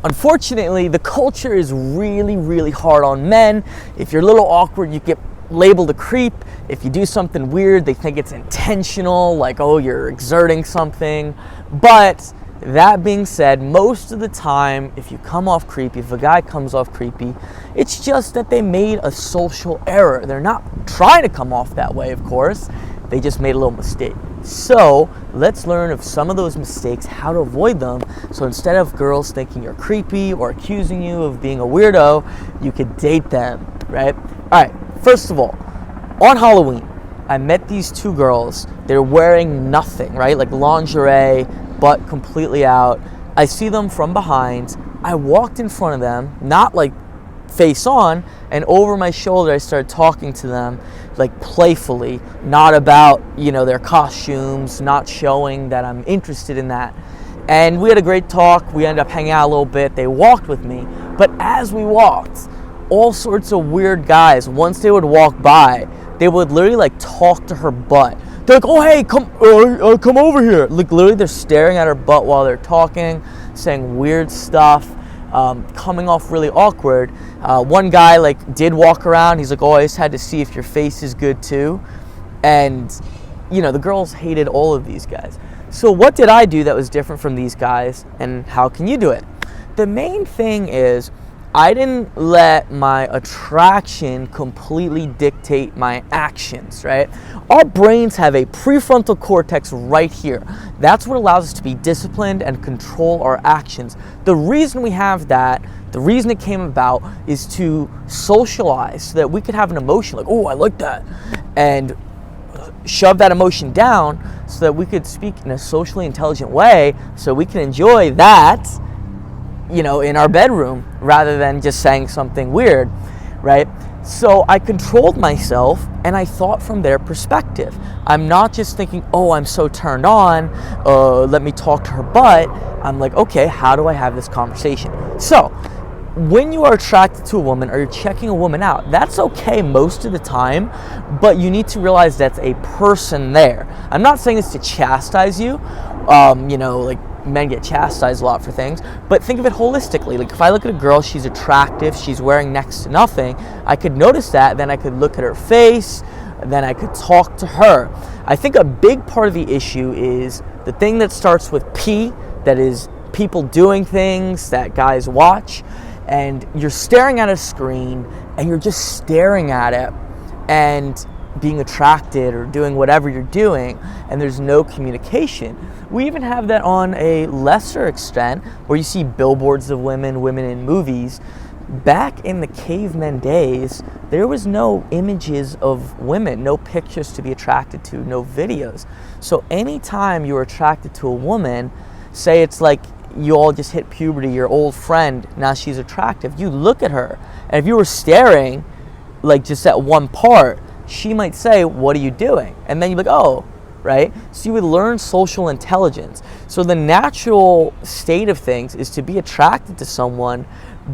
Unfortunately, the culture is really, really hard on men. If you're a little awkward, you get labeled a creep. If you do something weird, they think it's intentional, like, oh, you're exerting something. But that being said, most of the time, if you come off creepy, if a guy comes off creepy, it's just that they made a social error. They're not trying to come off that way, of course. They just made a little mistake. So let's learn of some of those mistakes, how to avoid them. So instead of girls thinking you're creepy or accusing you of being a weirdo, you could date them, right? All right, first of all, on Halloween, I met these two girls. They're wearing nothing, right? Like lingerie, butt completely out. I see them from behind. I walked in front of them, not like face on, and over my shoulder I started talking to them like playfully, not about, their costumes, not showing that I'm interested in that. And we had a great talk. We ended up hanging out a little bit. They walked with me, but as we walked, all sorts of weird guys, once they would walk by, they would literally like talk to her butt. They're like, oh hey, come over here. Like literally they're staring at her butt while they're talking, saying weird stuff. Coming off really awkward. One guy did walk around. He's like, oh, I just had to see if your face is good too. And the girls hated all of these guys. So what did I do that was different from these guys, and how can you do it? The main thing is I didn't let my attraction completely dictate my actions, right? Our brains have a prefrontal cortex right here. That's what allows us to be disciplined and control our actions. The reason we have that, the reason it came about, is to socialize so that we could have an emotion like, oh, I like that, and shove that emotion down so that we could speak in a socially intelligent way so we can enjoy that in our bedroom rather than just saying something weird, right? So I controlled myself and I thought from their perspective. I'm not just thinking, oh, I'm so turned on, let me talk to her butt. I'm like, okay, how do I have this conversation? So when you are attracted to a woman or you're checking a woman out, that's okay most of the time, but you need to realize that's a person there. I'm not saying this to chastise you, men get chastised a lot for things, but think of it holistically. Like if I look at a girl, she's attractive, she's wearing next to nothing, I could notice that, then I could look at her face, then I could talk to her. I think a big part of the issue is the thing that starts with P, that is people doing things that guys watch, and you're staring at a screen and you're just staring at it and being attracted or doing whatever you're doing, and there's no communication. We even have that on a lesser extent where you see billboards of women in movies. Back in the caveman days, there was no images of women, no pictures to be attracted to, no videos. So anytime you were attracted to a woman, say it's like you all just hit puberty, your old friend, now she's attractive, you look at her, and if you were staring like just at one part, she might say, what are you doing? And then you're like, oh, right? So you would learn social intelligence. So the natural state of things is to be attracted to someone,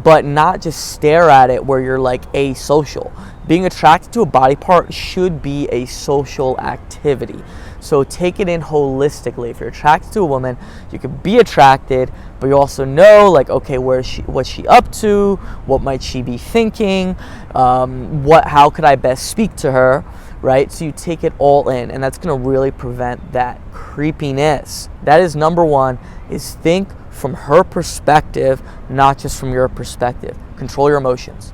but not just stare at it where you're like asocial. Being attracted to a body part should be a social activity. So take it in holistically. If you're attracted to a woman, you can be attracted, but you also know, like, okay, what's she up to? What might she be thinking? How could I best speak to her? Right? So you take it all in, and that's going to really prevent that creepiness. That is number one, is think from her perspective, not just from your perspective. Control your emotions.